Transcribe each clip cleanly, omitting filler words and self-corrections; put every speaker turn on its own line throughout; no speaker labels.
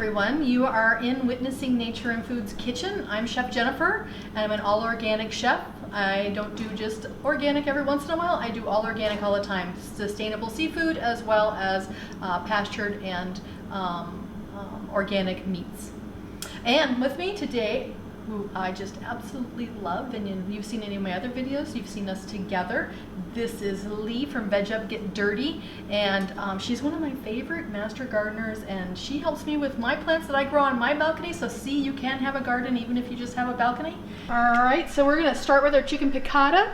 everyone. You are in Witnessing Nature and Food's kitchen. I'm Chef Jennifer, and I'm an all-organic chef. I don't do just organic every once in a while. I do all organic all the time. Sustainable seafood as well as pastured and organic meats. And with me today, who I just absolutely love, and you've seen any of my other videos, you've seen us together. This is Lee from Veg Up Get Dirty, and she's one of my favorite master gardeners, and she helps me with my plants that I grow on my balcony. So see, you can have a garden even if you just have a balcony. All right, so we're gonna start with our chicken piccata,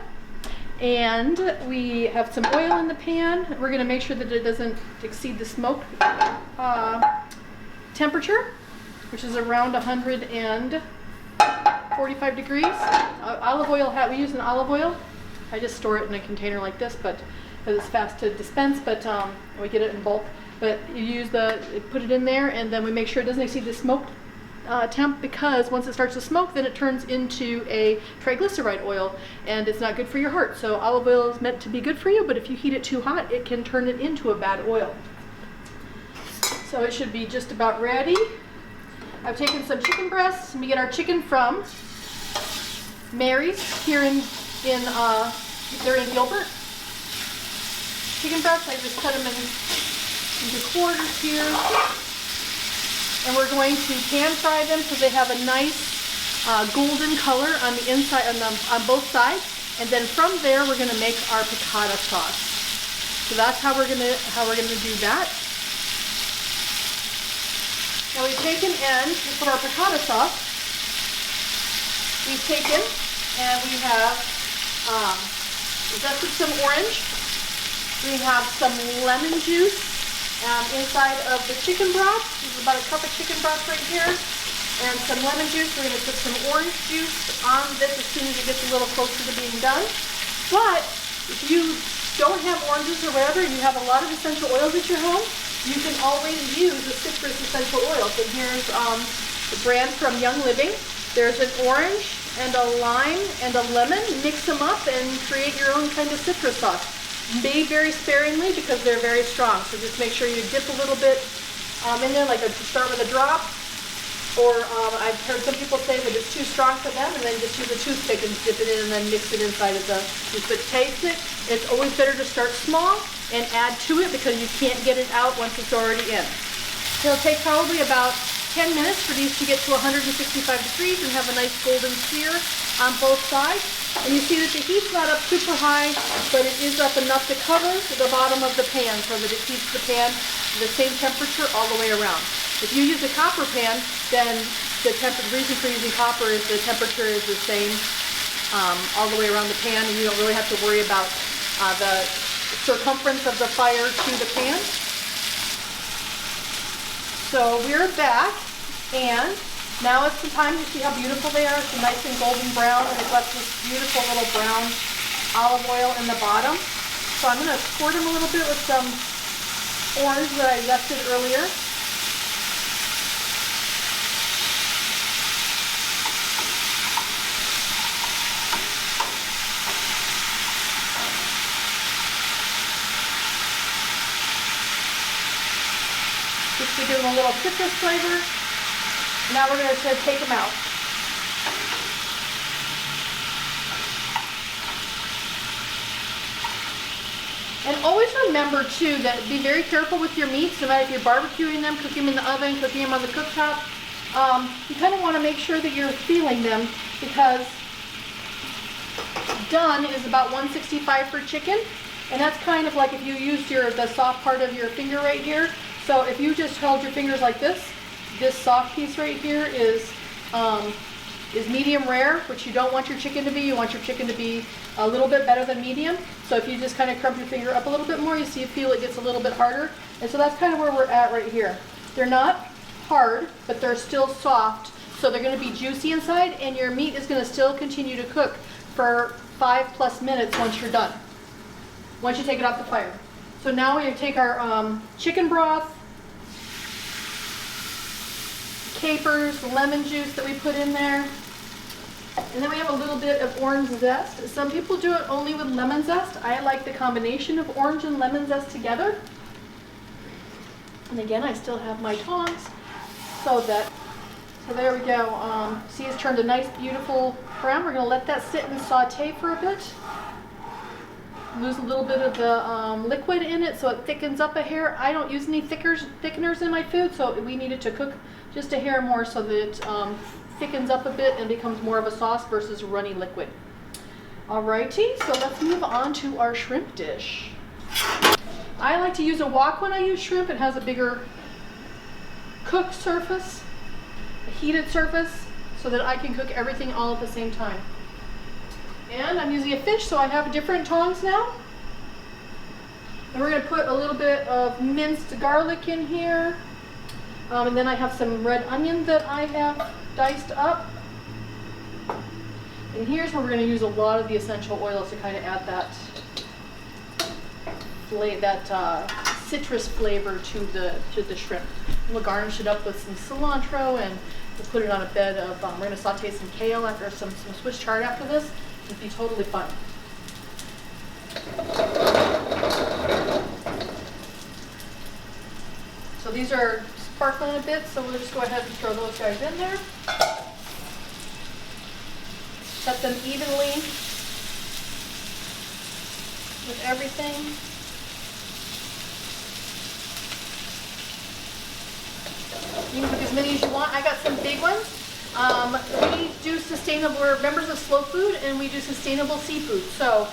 and we have some oil in the pan. We're gonna make sure that it doesn't exceed the smoke temperature, which is around 145 degrees. Olive oil, we use an olive oil. I just store it in a container like this, but because it's fast to dispense, but we get it in bulk. But you put it in there, and then we make sure it doesn't exceed the smoke temp, because once it starts to smoke, then it turns into a triglyceride oil, and it's not good for your heart. So olive oil is meant to be good for you, but if you heat it too hot, it can turn it into a bad oil. So it should be just about ready. I've taken some chicken breasts, and we get our chicken from Mary's here they're in Gilbert. Chicken breasts, I just cut them into quarters here. And we're going to pan fry them so they have a nice golden color on the inside, on both sides. And then from there, we're going to make our piccata sauce. So that's how we're going to do that. Now we've taken and for our piccata sauce, we've taken and we have zested some orange. We have some lemon juice inside of the chicken broth. This is about a cup of chicken broth right here, and some lemon juice. We're going to put some orange juice on this as soon as it gets a little closer to being done. But if you don't have oranges or whatever, and you have a lot of essential oils at your home, you can always use a citrus essential oil. So here's the brand from Young Living. There's an orange and a lime and a lemon. Mix them up and create your own kind of citrus sauce. Made very sparingly because they're very strong. So just make sure you dip a little bit in there, like start with a drop. Or I've heard some people say that it's too strong for them, and then just use a toothpick and dip it in and then mix it inside of the juice. But taste it. It's always better to start small and add to it because you can't get it out once it's already in. It'll take probably about 10 minutes for these to get to 165 degrees and have a nice golden sear on both sides. And you see that the heat's not up super high, but it is up enough to cover the bottom of the pan so that it keeps the pan the same temperature all the way around. If you use a copper pan, then the reason for using copper is the temperature is the same all the way around the pan, and you don't really have to worry about the circumference of the fire to the pan. So we're back, and now it's the time to see how beautiful they are. It's nice and golden brown, and it's got this beautiful little brown olive oil in the bottom. So I'm going to squirt them a little bit with some orange that I zested earlier. Just to give them a little citrus flavor. Now we're going to take them out. And always remember too that be very careful with your meats, no matter if you're barbecuing them, cooking them in the oven, cooking them on the cooktop. You kind of want to make sure that you're feeling them, because done is about 165 for chicken, and that's kind of like if you used the soft part of your finger right here. So if you just held your fingers like this soft piece right here is medium rare, which you don't want your chicken to be. You want your chicken to be a little bit better than medium. So if you just kind of crump your finger up a little bit more, you feel it gets a little bit harder. And so that's kind of where we're at right here. They're not hard, but they're still soft. So they're going to be juicy inside, and your meat is going to still continue to cook for 5+ minutes once you're done. Once you take it off the fire. So now we take our chicken broth, capers, lemon juice that we put in there, and then we have a little bit of orange zest. Some people do it only with lemon zest. I like the combination of orange and lemon zest together. And again, I still have my tongs. So there we go. See, it's turned a nice, beautiful brown. We're gonna let that sit and saute for a bit. Lose a little bit of the liquid in it so it thickens up a hair. I don't use any thickeners in my food, so we need it to cook just a hair more so that it thickens up a bit and becomes more of a sauce versus runny liquid. Alrighty, so let's move on to our shrimp dish. I like to use a wok when I use shrimp. It has a bigger cooked surface, a heated surface, so that I can cook everything all at the same time. And I'm using a fish, so I have different tongs now. And we're going to put a little bit of minced garlic in here. And then I have some red onion that I have diced up. And here's where we're going to use a lot of the essential oils to kind of add that citrus flavor to the shrimp. We'll garnish it up with some cilantro, and we'll put it on a bed of, we're going to saute some kale after some Swiss chard after this. It'd be totally fun. So these are sparkling a bit, so we'll just go ahead and throw those guys in there. Set them evenly with everything. You can cook as many as you want. I got some big ones. We do sustainable, we're members of Slow Food, and we do sustainable seafood. So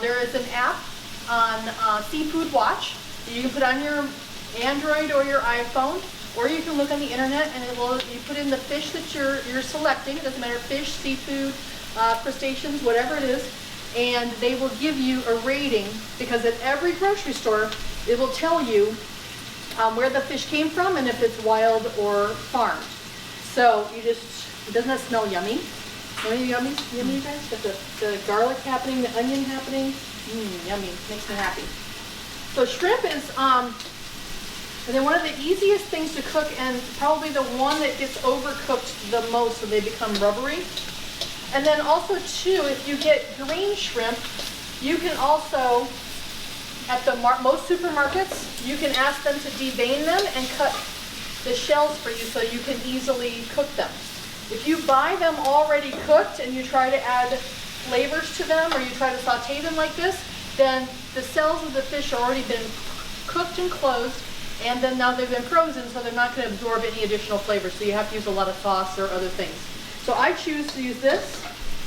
there is an app on Seafood Watch that you can put on your Android or your iPhone, or you can look on the internet and you put in the fish that you're selecting. It doesn't matter, fish, seafood, crustaceans, whatever it is, and they will give you a rating, because at every grocery store it will tell you where the fish came from and if it's wild or farmed. So doesn't that smell yummy? Yummy, you guys? Got the garlic happening, the onion happening. Yummy, makes me happy. So shrimp is, and then one of the easiest things to cook, and probably the one that gets overcooked the most so they become rubbery. And then also too, if you get green shrimp, you can also, at the most supermarkets, you can ask them to devein them and cut the shells for you so you can easily cook them. If you buy them already cooked and you try to add flavors to them, or you try to saute them like this, then the cells of the fish have already been cooked and closed, and then now they've been frozen, so they're not going to absorb any additional flavor, so you have to use a lot of sauce or other things. So I choose to use this,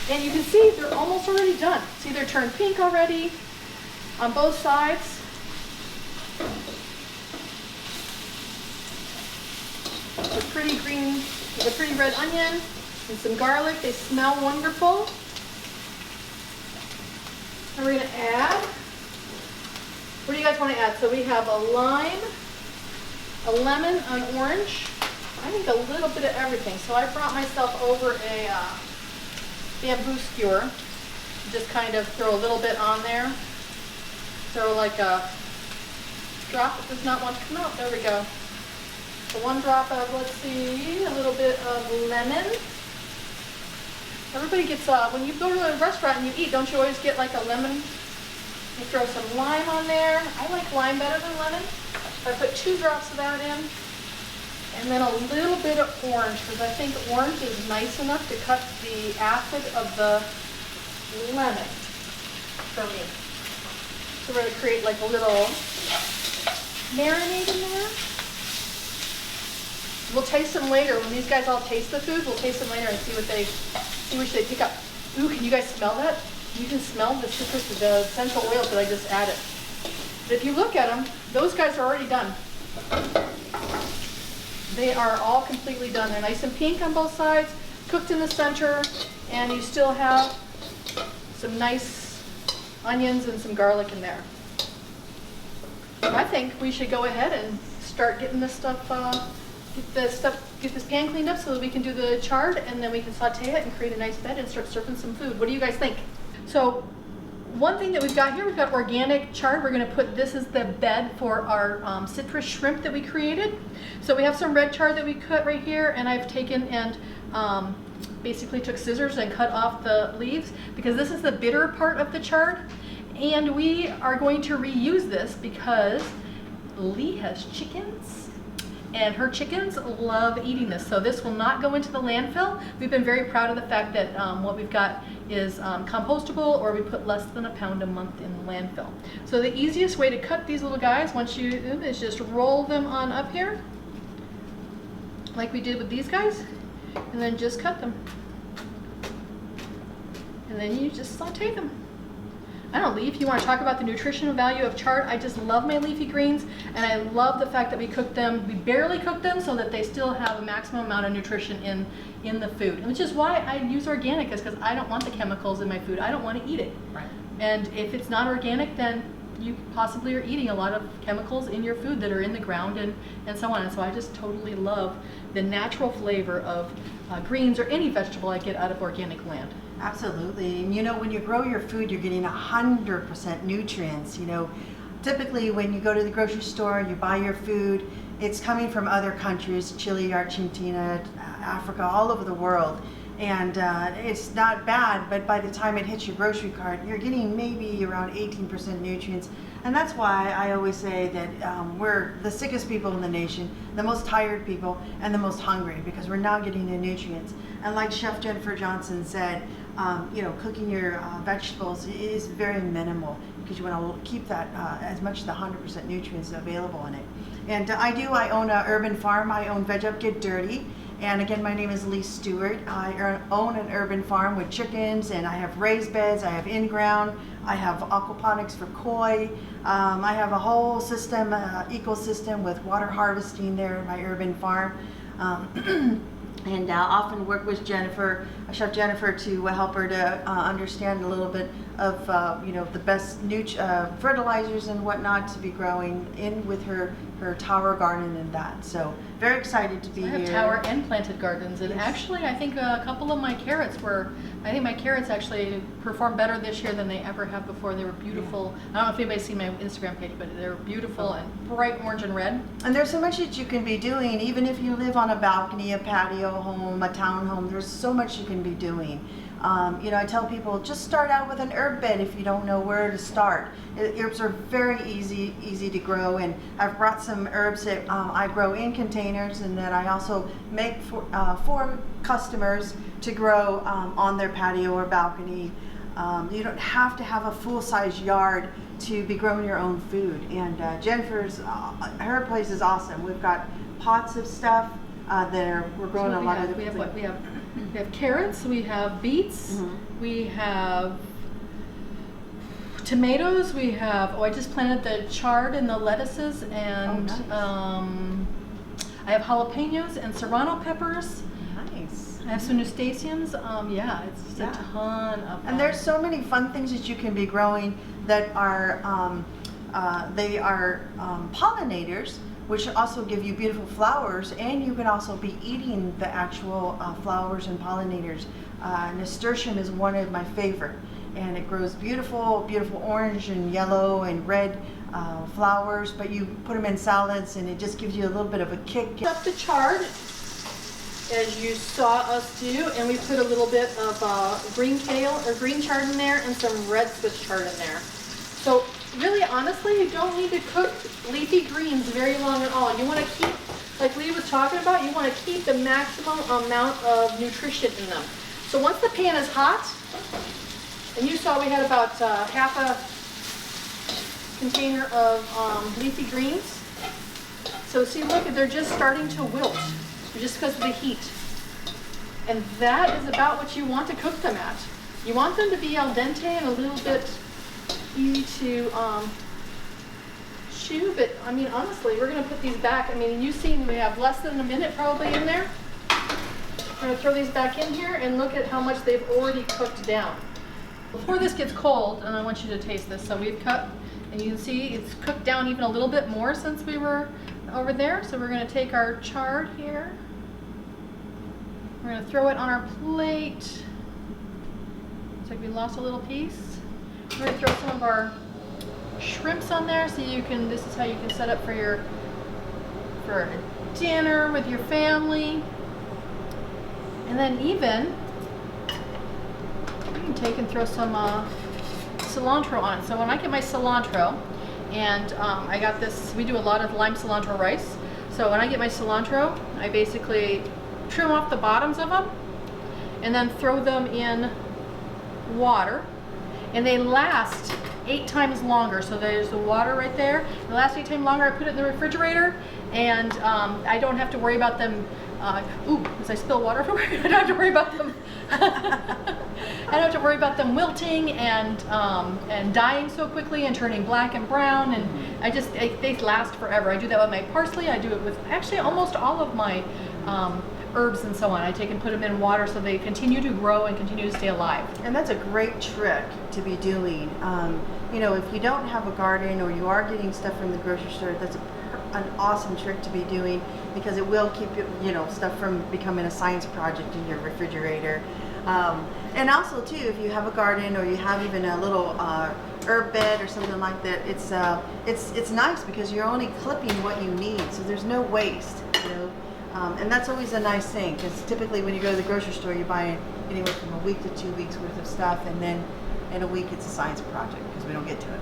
and you can see they're almost already done. See, they're turned pink already on both sides. The pretty green, the pretty red onion and some garlic. They smell wonderful. And we're going to add, what do you guys want to add? So we have a lime, a lemon, an orange. I need a little bit of everything. So I brought myself over a bamboo skewer. Just kind of throw a little bit on there. Throw like a drop. It does not want to come out. There we go. So one drop of, let's see, a little bit of lemon. Everybody gets, when you go to a restaurant and you eat, don't you always get like a lemon? You throw some lime on there. I like lime better than lemon. I put 2 drops of that in. And then a little bit of orange, because I think orange is nice enough to cut the acid of the lemon for me. So we're going to create like a little marinade in there. We'll taste them later. When these guys all taste the food, we'll taste them later and see which they pick up. Ooh, can you guys smell that? You can smell the citrus, the essential oils that I just added. But if you look at them, those guys are already done. They are all completely done. They're nice and pink on both sides, cooked in the center, and you still have some nice onions and some garlic in there. I think we should go ahead and start getting this stuff, get this pan cleaned up so that we can do the chard, and then we can saute it and create a nice bed and start serving some food. What do you guys think? So one thing that we've got here, we've got organic chard. We're going to put this as the bed for our citrus shrimp that we created. So we have some red chard that we cut right here, and I've taken and basically took scissors and cut off the leaves, because this is the bitter part of the chard. And we are going to reuse this because Lee has chickens and her chickens love eating this. So this will not go into the landfill. We've been very proud of the fact that what we've got is compostable, or we put less than a pound a month in the landfill. So the easiest way to cut these little guys, once you is just roll them on up here, like we did with these guys, and then just cut them. And then you just saute them. I don't know, Lee, if you want to talk about the nutritional value of chard, I just love my leafy greens, and I love the fact that we cook them, we barely cook them so that they still have a maximum amount of nutrition in the food. And which is why I use organic, is because I don't want the chemicals in my food. I don't want to eat it.
Right.
And if it's not organic, then you possibly are eating a lot of chemicals in your food that are in the ground and so on. And so I just totally love the natural flavor of greens or any vegetable I get out of organic land.
Absolutely. And you know, when you grow your food, you're getting 100% nutrients. You know, typically when you go to the grocery store, you buy your food, it's coming from other countries, Chile, Argentina, Africa, all over the world. And it's not bad, but by the time it hits your grocery cart, you're getting maybe around 18% nutrients. And that's why I always say that we're the sickest people in the nation, the most tired people, and the most hungry, because we're not getting the nutrients. And like Chef Jennifer Johnson said, you know, cooking your vegetables is very minimal, because you want to keep that as much of the 100% nutrients available in it. And I own an urban farm. I own Veg Up Get Dirty. And again, my name is Lee Stewart. I own an urban farm with chickens, and I have raised beds, I have in-ground, I have aquaponics for koi. I have a whole system, ecosystem with water harvesting there in my urban farm. And often work with Jennifer, Chef Jennifer, to help her to understand a little bit of you know, the best fertilizers and whatnot to be growing in with her tower garden and that. So very excited to be here.
I have tower and planted gardens, and
yes.
Actually I think a couple of my carrots actually performed better this year than they ever have before. They were beautiful. Yeah. I don't know if anybody's seen my Instagram page, but they're beautiful and bright orange and red.
And there's so much that you can be doing, even if you live on a balcony, a patio home, a townhome. There's so much you can be doing. You know, I tell people, just start out with an herb bed if you don't know where to start. Herbs are very easy to grow, and I've brought some herbs that I grow in containers, and that I also make for customers to grow on their patio or balcony. You don't have to have a full-size yard to be growing your own food. And Jennifer's, her place is awesome. We've got pots of stuff we're growing a lot of.
We have carrots, we have beets,
Mm-hmm.
we have tomatoes, we have, I just planted the chard and the lettuces, and I have jalapenos and serrano peppers.
Nice.
I have some nasturtiums. Yeah, it's just a ton of fun.
And there's so many fun things that you can be growing that are, they are pollinators, which also give you beautiful flowers, and you can also be eating the actual flowers and pollinators. Nasturtium is one of my favorite, and it grows beautiful orange and yellow and red flowers, but you put them in salads and it just gives you a little bit of a kick.
Up the chard, as you saw us do, and we put a little bit of green kale or green chard in there and some red Swiss chard in there. So really, honestly, you don't need to cook leafy greens very long at all. You want to keep, like Lee was talking about, you want to keep the maximum amount of nutrition in them. So once the pan is hot, and you saw we had about half a container of leafy greens. So see, look, they're just starting to wilt, just because of the heat. And that is about what you want to cook them at. You want them to be al dente and a little bit easy to chew, but I mean, honestly, we're going to put these back. I mean, you've seen we have less than a minute probably in there. We're going to throw these back in here and look at how much they've already cooked down. Before this gets cold, and I want you to taste this, so we've cut, and you can see it's cooked down even a little bit more since we were over there. So we're going to take our chard here. We're going to throw it on our plate. Looks like we lost a little piece. We're going to throw some of our shrimps on there, so you can, this is how you can set up for dinner with your family. And then even, you can take and throw some cilantro on it. So when I get my cilantro, and I got this, we do a lot of lime cilantro rice. So when I get my cilantro, I basically trim off the bottoms of them and then throw them in water, and they last 8 times longer. So there's the water right there. They last 8 times longer. I put it in the refrigerator, and I don't have to worry about them. As I spill water everywhere, I don't have to worry about them. I don't have to worry about them wilting and dying so quickly and turning black and brown. And they last forever. I do that with my parsley. I do it with actually almost all of my herbs and so on. I take and put them in water so they continue to grow and continue to stay alive.
And that's a great trick to be doing. You know, if you don't have a garden or you are getting stuff from the grocery store, that's an awesome trick to be doing, because it will keep stuff from becoming a science project in your refrigerator. And also too, if you have a garden or you have even a little herb bed or something like that, it's nice because you're only clipping what you need, so there's no waste. And that's always a nice thing, because typically when you go to the grocery store, you buy anywhere from a week to 2 weeks worth of stuff, and then in a week it's a science project because we don't get to it.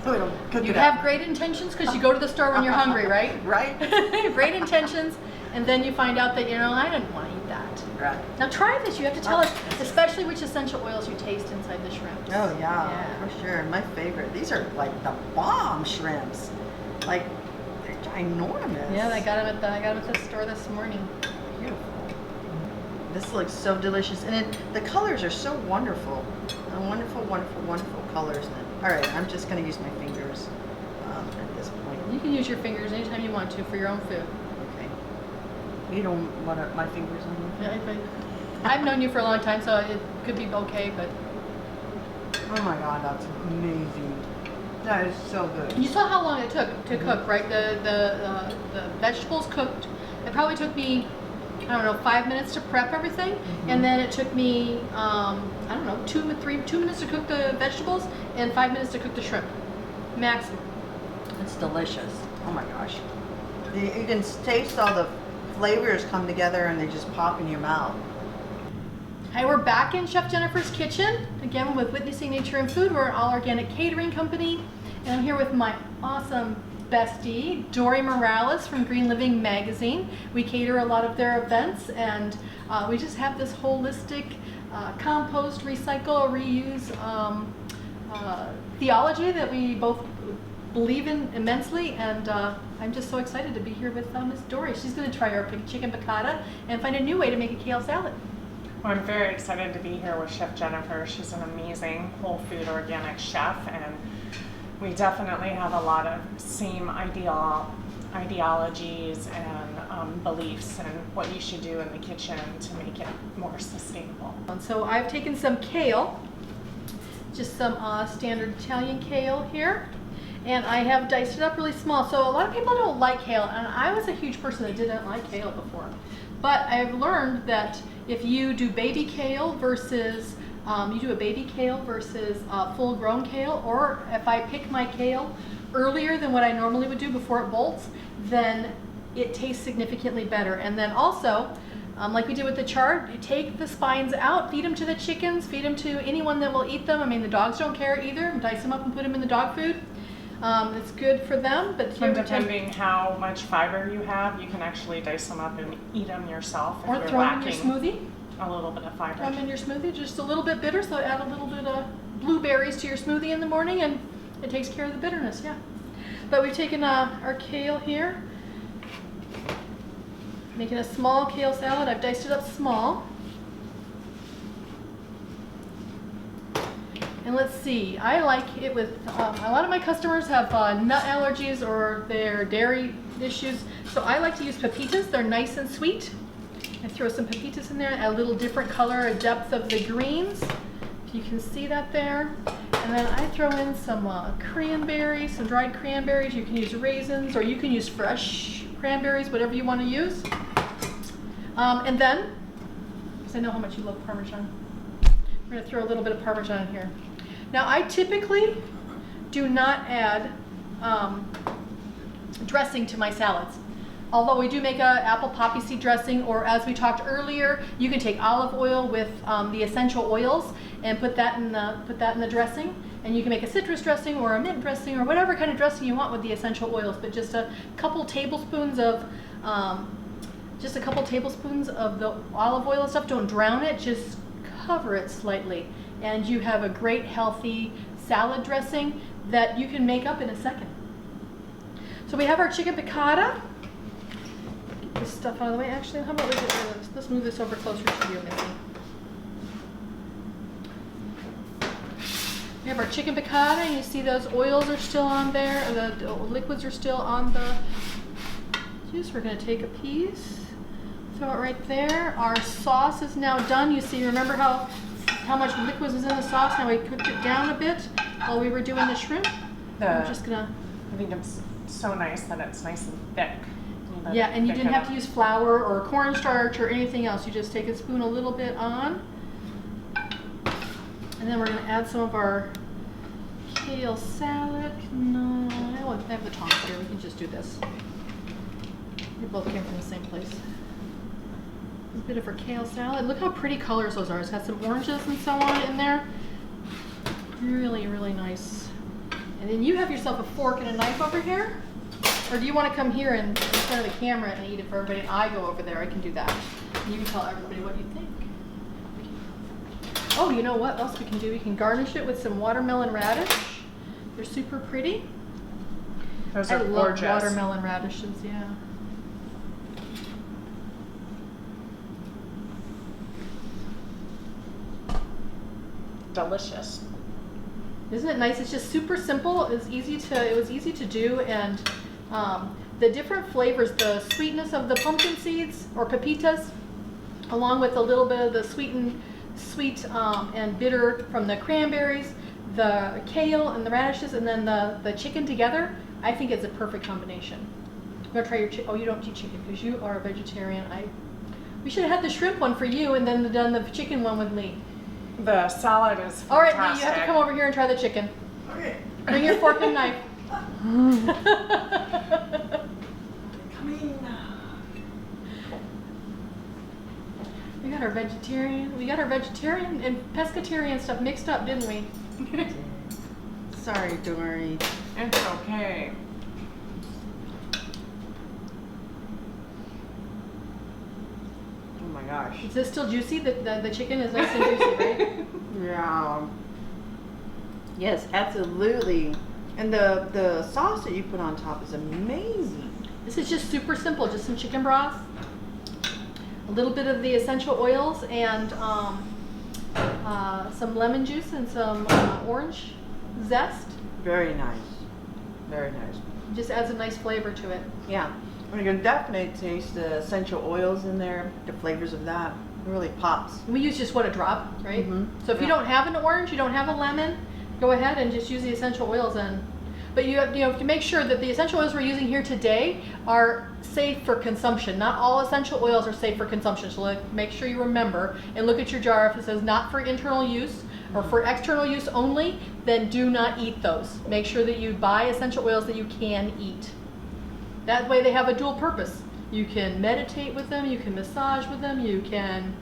We don't cook
You
it
have
up.
great intentions because you go to the store when you're hungry, right?
Right.
Great intentions, and then you find out that, I didn't want to eat that.
Right.
Now try this. You have to tell us, especially which essential oils you taste inside the shrimp.
Oh yeah, for sure. My favorite. These are like the bomb shrimps. Like, they're ginormous.
Yeah, I got them at the store this morning.
Beautiful. This looks so delicious, and the colors are so wonderful. Wonderful, wonderful, wonderful colors. All right, I'm just going to use my fingers at this point.
You can use your fingers anytime you want to for your own food.
Okay. You don't want my fingers on your food?
Yeah, I've known you for a long time, so it could be okay, but...
Oh my God, that's amazing. That is so good.
You saw how long it took to cook, right? The vegetables cooked. It probably took me, 5 minutes to prep everything, and then it took me, 2 minutes to cook the vegetables and 5 minutes to cook the shrimp, maximum.
It's delicious. Oh my gosh. You can taste all the flavors come together and they just pop in your mouth.
Hi, we're back in Chef Jennifer's kitchen, again with Witnessing Nature and Food. We're an all-organic catering company, and I'm here with my awesome bestie, Dory Morales from Green Living Magazine. We cater a lot of their events, and we just have this holistic compost, recycle, reuse theology that we both believe in immensely, and I'm just so excited to be here with Miss Dory. She's going to try our chicken piccata and find a new way to make a kale salad.
Well, I'm very excited to be here with Chef Jennifer. She's an amazing whole food organic chef, and we definitely have a lot of same ideologies and beliefs and what you should do in the kitchen to make it more sustainable.
And so I've taken some kale, just some standard Italian kale here, and I have diced it up really small. So a lot of people don't like kale, and I was a huge person that didn't like kale before. But I've learned that if you do baby kale versus full-grown kale, or if I pick my kale earlier than what I normally would do before it bolts, then it tastes significantly better. And then also, like we did with the chard, you take the spines out, feed them to the chickens, feed them to anyone that will eat them. I mean, the dogs don't care either. Dice them up and put them in the dog food. It's good for them, but
and depending how much fiber you have, you can actually dice them up and eat them yourself if
or
you're
throw them in your
lacking
smoothie.
a little bit of fiber.
Throw them in your smoothie, just a little bit bitter, so add a little bit of blueberries to your smoothie in the morning, and it takes care of the bitterness. Yeah. But we've taken our kale here, making a small kale salad. I've diced it up small. And let's see, I like it with, a lot of my customers have nut allergies or their dairy issues, so I like to use pepitas. They're nice and sweet. I throw some pepitas in there, add a little different color, a depth of the greens, if you can see that there. And then I throw in some cranberries, some dried cranberries. You can use raisins, or you can use fresh cranberries, whatever you want to use. And then, because I know how much you love Parmesan, we're going to throw a little bit of Parmesan in here. Now, I typically do not add dressing to my salads. Although we do make a apple poppy seed dressing, or as we talked earlier, you can take olive oil with the essential oils and put that in the dressing, And you can make a citrus dressing or a mint dressing or whatever kind of dressing you want with the essential oils, but just a couple tablespoons of the olive oil and stuff. Don't drown it, just cover it slightly. And you have a great healthy salad dressing that you can make up in a second. So we have our chicken piccata. Get this stuff out of the way. Actually, how about we get rid of this? Let's move this over closer to you, Missy. We have our chicken piccata, and you see those oils are still on there, or the liquids are still on the juice. We're going to take a piece, throw it right there. Our sauce is now done. You see, remember how much liquid was in the sauce? Now we cooked it down a bit while we were doing the shrimp. I'm just going to...
I think it's so nice that it's nice and thick.
Yeah, and you didn't have to use flour or cornstarch or anything else. You just take a spoon a little bit on. And then we're going to add some of our kale salad. No, I don't have the tongs here. We can just do this. We both came from the same place. A bit of our kale salad. Look how pretty colors those are. It's got some oranges and so on in there. Really, really nice. And then you have yourself a fork and a knife over here? Or do you want to come here and in front of the camera and eat it for everybody? And I go over there. I can do that. And you can tell everybody what you think. Oh, you know what else we can do? We can garnish it with some watermelon radish. They're super pretty.
Those are gorgeous.
I love watermelon radishes, yeah.
Delicious.
Isn't it nice? It's just super simple. It was easy to do, and the different flavors, the sweetness of the pumpkin seeds or pepitas, along with a little bit of the sweet and bitter from the cranberries, the kale and the radishes, and then the chicken together. I think it's a perfect combination. I'm gonna try your chicken. Oh, you don't eat chicken because you are a vegetarian. We should have had the shrimp one for you and then done the chicken one with Lee.
The salad is fantastic.
All right, Lee, you have to come over here and try the chicken.
Okay.
Bring your fork and knife.
Coming.
We got our vegetarian and pescatarian stuff mixed up, didn't we?
Sorry, Dory.
It's okay.
Oh my gosh.
Is this still juicy? The chicken is nice and juicy, right?
Yeah. Yes, absolutely. And the sauce that you put on top is amazing.
This is just super simple. Just some chicken broth, a little bit of the essential oils, and some lemon juice and some orange zest.
Very nice. Very nice.
Just adds a nice flavor to it.
Yeah. You can definitely taste the essential oils in there, the flavors of that. It really pops.
We use just a drop, right?
Mhm.
So if you don't have an orange, you don't have a lemon, go ahead and just use the essential oils but you have to make sure that the essential oils we're using here today are safe for consumption. Not all essential oils are safe for consumption. So make sure you remember and look at your jar. If it says not for internal use or for external use only, then do not eat those. Make sure that you buy essential oils that you can eat. That way they have a dual purpose. You can meditate with them, you can massage with them, you can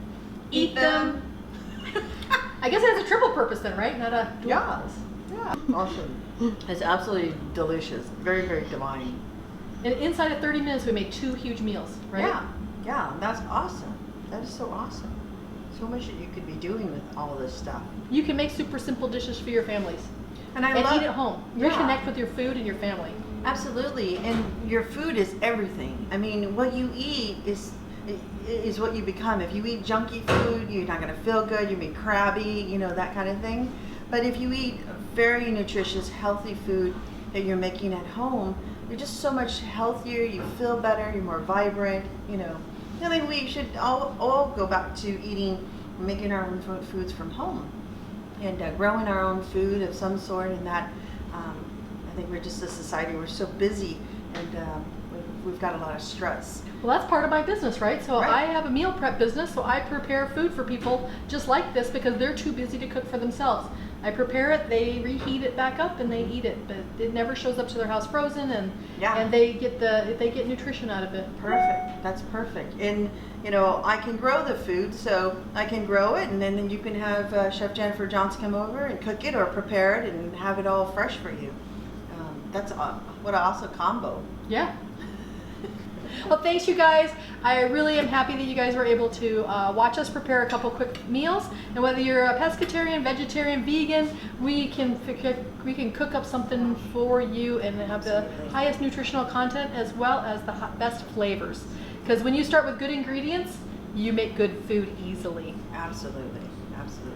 eat them. I guess it has a triple purpose then, right? Not a dual purpose.
Yeah. Awesome. It's absolutely delicious. Very, very divine.
And inside of 30 minutes we made 2 huge meals, right?
Yeah. Yeah. That's awesome. That is so awesome. So much that you could be doing with all this stuff.
You can make super simple dishes for your families.
And
eat at home. Reconnect with your food and your family.
Absolutely. And your food is everything. I mean, what you eat is what you become. If you eat junky food, you're not going to feel good. You'll be crabby, that kind of thing. But if you eat very nutritious, healthy food that you're making at home, you're just so much healthier. You feel better. You're more vibrant. I think we should all go back to making our own foods from home, and growing our own food of some sort. And that, I think we're just a society. We're so busy, and we've got a lot of stress.
Well, that's part of my business, right? So
Right.
I have a meal prep business, so I prepare food for people just like this because they're too busy to cook for themselves. I prepare it, they reheat it back up, and they eat it. But it never shows up to their house frozen, and
Yeah.
and they get nutrition out of it.
Perfect. That's perfect. And you know, I can grow the food, so I can grow it, and then you can have Chef Jennifer Johnson come over and cook it or prepare it and have it all fresh for you. That's what an awesome combo.
Yeah. Well, thanks, you guys. I really am happy that you guys were able to watch us prepare a couple quick meals. And whether you're a pescatarian, vegetarian, vegan, we can cook up something for you and have the highest nutritional content as well as the best flavors. Because when you start with good ingredients, you make good food easily.
Absolutely. Absolutely.